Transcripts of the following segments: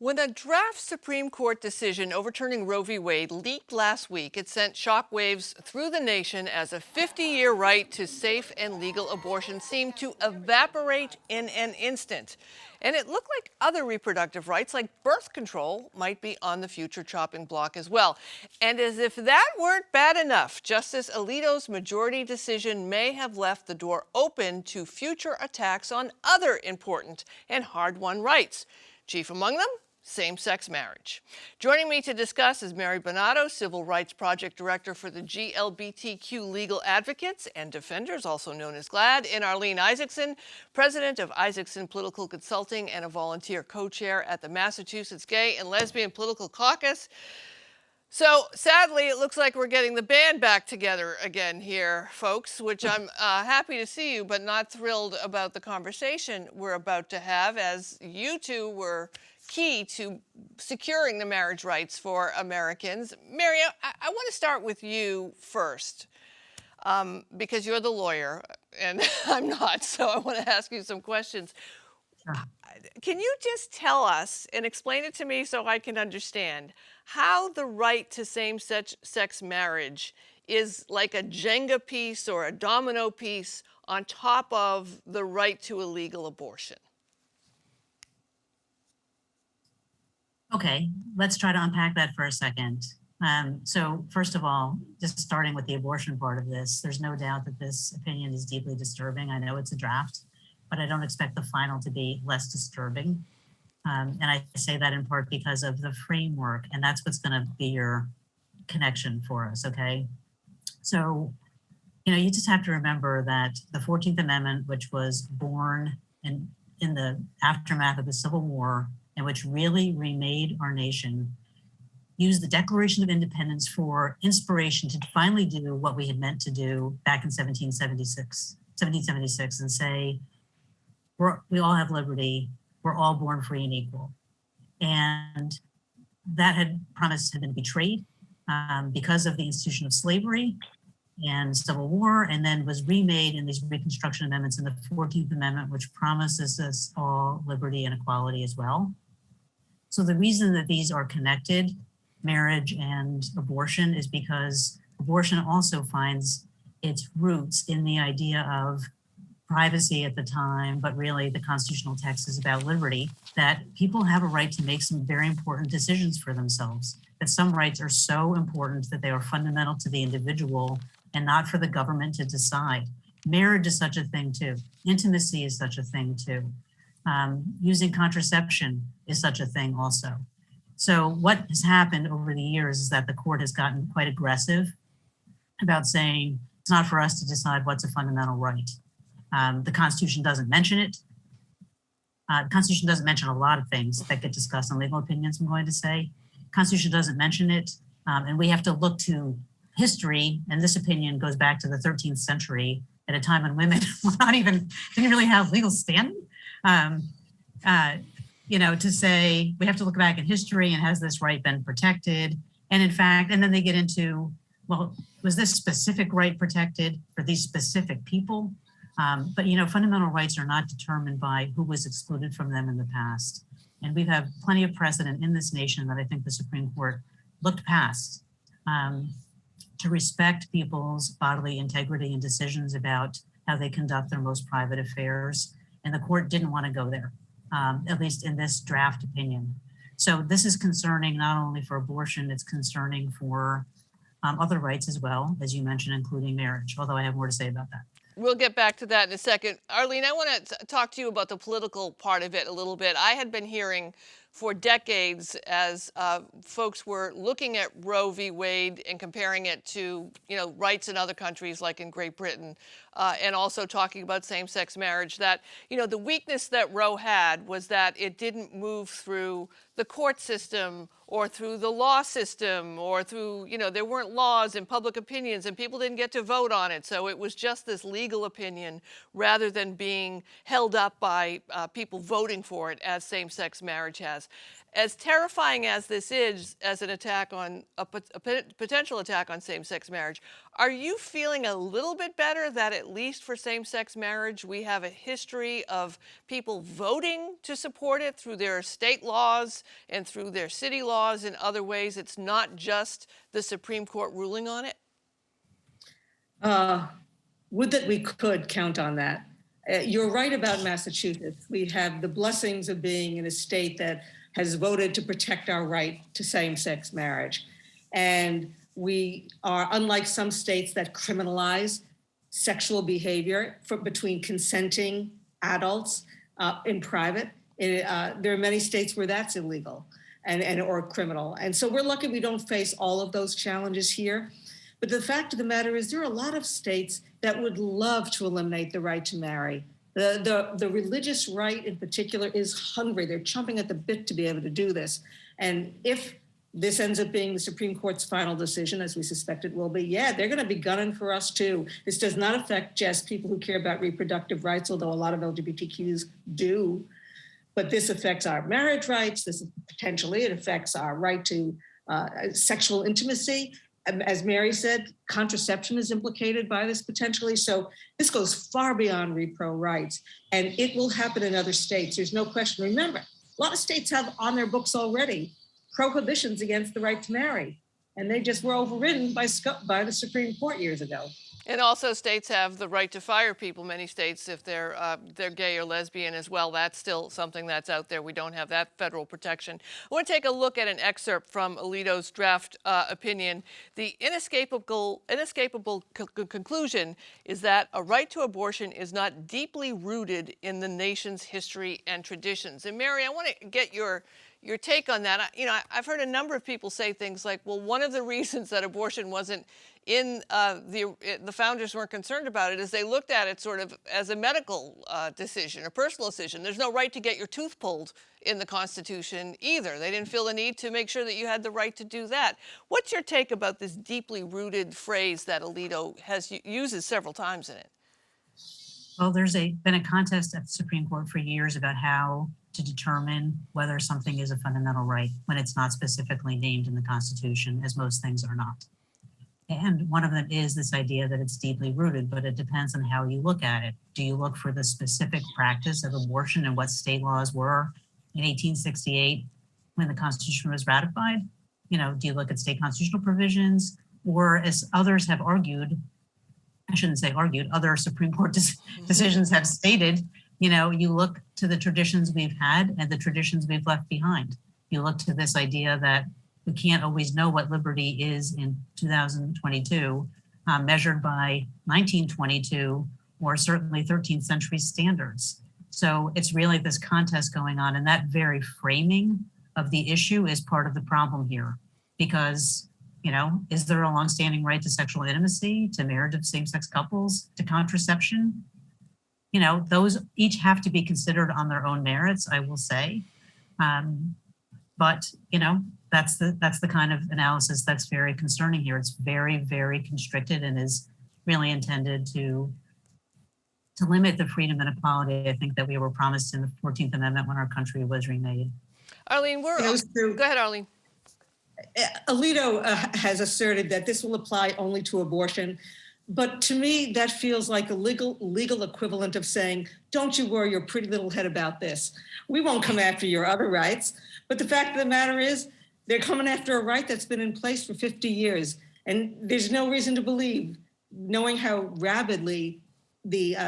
When a draft Supreme Court decision overturning Roe v. Wade leaked last week, it sent shockwaves through the nation as a 50-year right to safe and legal abortion seemed to evaporate in an instant. And it looked like other reproductive rights, like birth control, might be on the future chopping block as well. And as if that weren't bad enough, Justice Alito's majority decision may have left the door open to future attacks on other important and hard-won rights. Chief among them, same-sex marriage. Joining me to discuss is Mary Bonauto, Civil Rights Project Director for the LGBTQ Legal Advocates and Defenders, also known as GLAAD, and Arlene Isaacson, President of Isaacson Political Consulting and a volunteer co-chair at the Massachusetts Gay and Lesbian Political Caucus. So sadly, it looks like we're getting the band back together again here, folks, which I'm happy to see you, but not thrilled about the conversation we're about to have, as you two were key to securing the marriage rights for Americans. Mary, I want to start with you first, because you're the lawyer and I'm not, so I want to ask you some questions. Sure. Can you just tell us and explain it to me so I can understand how the right to same-sex marriage is like a Jenga piece or a domino piece on top of the right to a legal abortion? Okay, let's try to unpack that for a second. So first of all, just starting with the abortion part of this, there's no doubt that this opinion is deeply disturbing. I know it's a draft, but I don't expect the final to be less disturbing. And I say that in part because of the framework, and that's what's going to be your connection for us, okay? So, you just have to remember that the 14th Amendment, which was born in the aftermath of the Civil War, and which really remade our nation, used the Declaration of Independence for inspiration to finally do what we had meant to do back in 1776 and say, we all have liberty, we're all born free and equal. And that promise had been betrayed because of the institution of slavery and Civil War, and then was remade in these Reconstruction Amendments in the 14th Amendment, which promises us all liberty and equality as well. So the reason that these are connected, marriage and abortion, is because abortion also finds its roots in the idea of privacy at the time, but really the constitutional text is about liberty, that people have a right to make some very important decisions for themselves, that some rights are so important that they are fundamental to the individual and not for the government to decide. Marriage is such a thing too. Intimacy is such a thing too. Using contraception is such a thing also. So what has happened over the years is that the court has gotten quite aggressive about saying it's not for us to decide what's a fundamental right. The Constitution doesn't mention it. The Constitution doesn't mention a lot of things that get discussed in legal opinions, I'm going to say. Constitution doesn't mention it, and we have to look to history, and this opinion goes back to the 13th century at a time when women didn't really have legal standing. To say we have to look back in history and has this right been protected? And in fact, and then they get into, well, was this specific right protected for these specific people? But fundamental rights are not determined by who was excluded from them in the past. And we've had plenty of precedent in this nation that I think the Supreme Court looked past to respect people's bodily integrity and decisions about how they conduct their most private affairs. And the court didn't want to go there, at least in this draft opinion. So this is concerning not only for abortion, it's concerning for other rights as well, as you mentioned, including marriage, although I have more to say about that. We'll get back to that in a second. Arlene, I want to talk to you about the political part of it a little bit. I had been hearing for decades as folks were looking at Roe v. Wade and comparing it to, rights in other countries like in Great Britain, and also talking about same-sex marriage, that, the weakness that Roe had was that it didn't move through the court system or through the law system or through, there weren't laws and public opinions and people didn't get to vote on it. So it was just this legal opinion rather than being held up by people voting for it as same-sex marriage has. As terrifying as this is, as an attack on potential attack on same-sex marriage, are you feeling a little bit better that at least for same-sex marriage, we have a history of people voting to support it through their state laws and through their city laws in other ways? It's not just the Supreme Court ruling on it? Would that we could count on that. You're right about Massachusetts. We have the blessings of being in a state that has voted to protect our right to same-sex marriage. And we are, unlike some states that criminalize sexual behavior between consenting adults in private, there are many states where that's illegal or criminal. And so we're lucky we don't face all of those challenges here. But the fact of the matter is there are a lot of states that would love to eliminate the right to marry. The religious right in particular is hungry. They're chomping at the bit to be able to do this. And if this ends up being the Supreme Court's final decision, as we suspect it will be, yeah, they're going to be gunning for us too. This does not affect just people who care about reproductive rights, although a lot of LGBTQs do. But this affects our marriage rights. It affects our right to sexual intimacy. As Mary said, contraception is implicated by this potentially. So this goes far beyond repro rights, and it will happen in other states. There's no question. Remember, a lot of states have on their books already prohibitions against the right to marry, and they just were overridden by the Supreme Court years ago. And also, states have the right to fire people. Many states, if they're gay or lesbian as well, that's still something that's out there. We don't have that federal protection. I want to take a look at an excerpt from Alito's draft opinion. The inescapable conclusion is that a right to abortion is not deeply rooted in the nation's history and traditions. And Mary, I want to get your take on that. I've heard a number of people say things like, well, one of the reasons that abortion wasn't in the founders weren't concerned about it is they looked at it sort of as a medical decision, a personal decision. There's no right to get your tooth pulled in the Constitution either. They didn't feel the need to make sure that you had the right to do that. What's your take about this deeply rooted phrase that Alito uses several times in it? Well, there's been a contest at the Supreme Court for years about how to determine whether something is a fundamental right when it's not specifically named in the Constitution, as most things are not. And one of them is this idea that it's deeply rooted, but it depends on how you look at it. Do you look for the specific practice of abortion and what state laws were in 1868 when the Constitution was ratified? Do you look at state constitutional provisions? Or as others have argued, I shouldn't say argued, other Supreme Court decisions have stated, you look to the traditions we've had and the traditions we've left behind. You look to this idea that we can't always know what liberty is in 2022, measured by 1922 or certainly 13th century standards. So it's really this contest going on, and that very framing of the issue is part of the problem here. Because, is there a longstanding right to sexual intimacy, to marriage of same-sex couples, to contraception? Those each have to be considered on their own merits, I will say. But that's the kind of analysis that's very concerning here. It's very, very constricted and is really intended to limit the freedom and equality, I think, that we were promised in the 14th Amendment when our country was remade. Arlene, go ahead, Arlene. Alito has asserted that this will apply only to abortion. But to me, that feels like a legal equivalent of saying, don't you worry your pretty little head about this. We won't come after your other rights. But the fact of the matter is, they're coming after a right that's been in place for 50 years. And there's no reason to believe, knowing how rabidly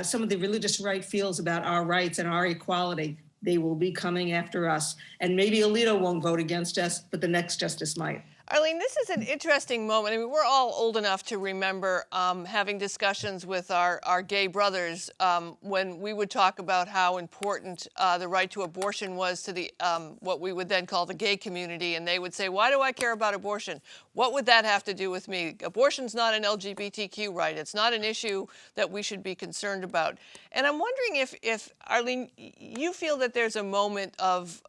some of the religious right feels about our rights and our equality, they will be coming after us. And maybe Alito won't vote against us, but the next justice might. Arlene, this is an interesting moment. I mean, we're all old enough to remember having discussions with our gay brothers when we would talk about how important the right to abortion was to the what we would then call the gay community. And they would say, why do I care about abortion? What would that have to do with me? Abortion's not an LGBTQ right. It's not an issue that we should be concerned about. And I'm wondering if Arlene, you feel that there's a moment of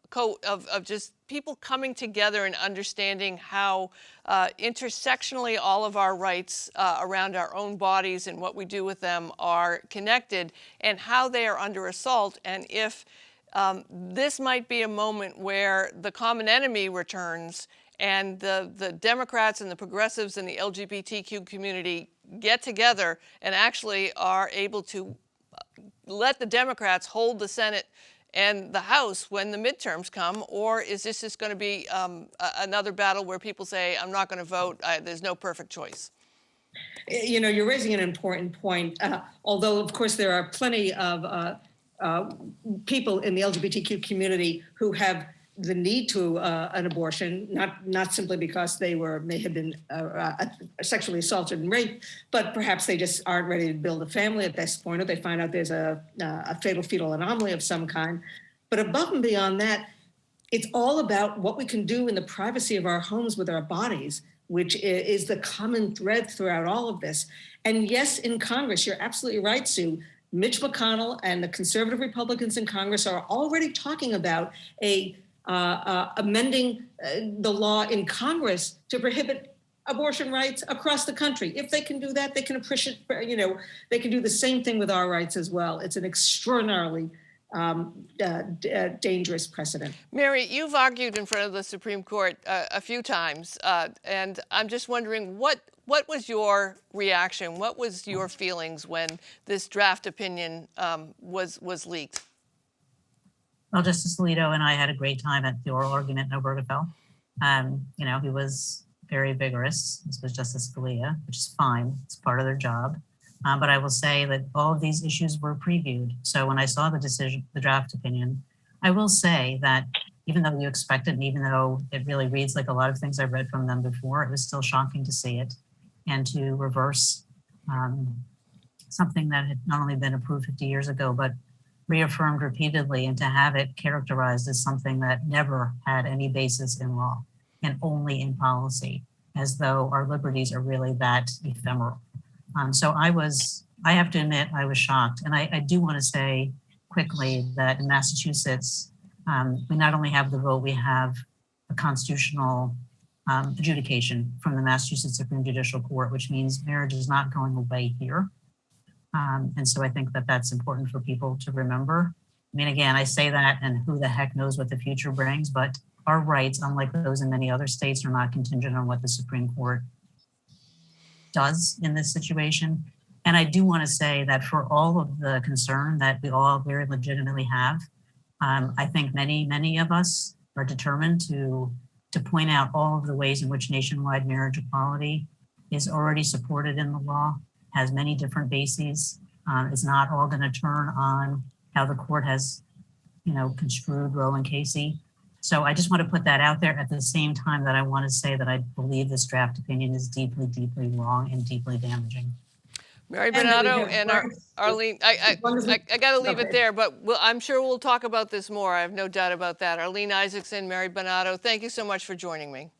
just people coming together and understanding how intersectionally all of our rights around our own bodies and what we do with them are connected and how they are under assault, and if this might be a moment where the common enemy returns and the Democrats and the progressives and the LGBTQ community get together and actually are able to let the Democrats hold the Senate and the House when the midterms come? Or is this just going to be another battle where people say, I'm not going to vote, there's no perfect choice? You know, you're raising an important point, although, of course, there are plenty of people in the LGBTQ community who have the need to an abortion, not simply because they may have been sexually assaulted and raped, but perhaps they just aren't ready to build a family at this point, or they find out there's a fatal fetal anomaly of some kind. But above and beyond that, it's all about what we can do in the privacy of our homes with our bodies, which is the common thread throughout all of this. And yes, in Congress, you're absolutely right, Sue. Mitch McConnell and the conservative Republicans in Congress are already talking about amending the law in Congress to prohibit abortion rights across the country. If they can do that, they can appreciate, they can do the same thing with our rights as well. It's an extraordinarily dangerous precedent. Mary, you've argued in front of the Supreme Court a few times, and I'm just wondering what was your reaction? What was your feelings when this draft opinion was leaked? Well, Justice Alito and I had a great time at the oral argument in Obergefell. He was very vigorous. This was Justice Scalia, which is fine. It's part of their job. But I will say that all of these issues were previewed. So when I saw the draft opinion, I will say that even though you expect it, and even though it really reads like a lot of things I've read from them before, it was still shocking to see it and to reverse something that had not only been approved 50 years ago, but reaffirmed repeatedly, and to have it characterized as something that never had any basis in law and only in policy, as though our liberties are really that ephemeral. So I have to admit, I was shocked. And I do want to say quickly that in Massachusetts, we not only have the vote, we have a constitutional adjudication from the Massachusetts Supreme Judicial Court, which means marriage is not going away here. And so I think that that's important for people to remember. I mean, again, I say that, and who the heck knows what the future brings, but our rights, unlike those in many other states, are not contingent on what the Supreme Court does in this situation. And I do want to say that for all of the concern that we all very legitimately have, I think many of us are determined to point out all of the ways in which nationwide marriage equality is already supported in the law, has many different bases. It's not all going to turn on how the court has, construed Roe and Casey. So I just want to put that out there at the same time that I want to say that I believe this draft opinion is deeply, deeply wrong and deeply damaging. Mary Bonauto and Arlene, I got to leave it there, but I'm sure we'll talk about this more. I have no doubt about that. Arlene Isaacson, Mary Bonauto, thank you so much for joining me.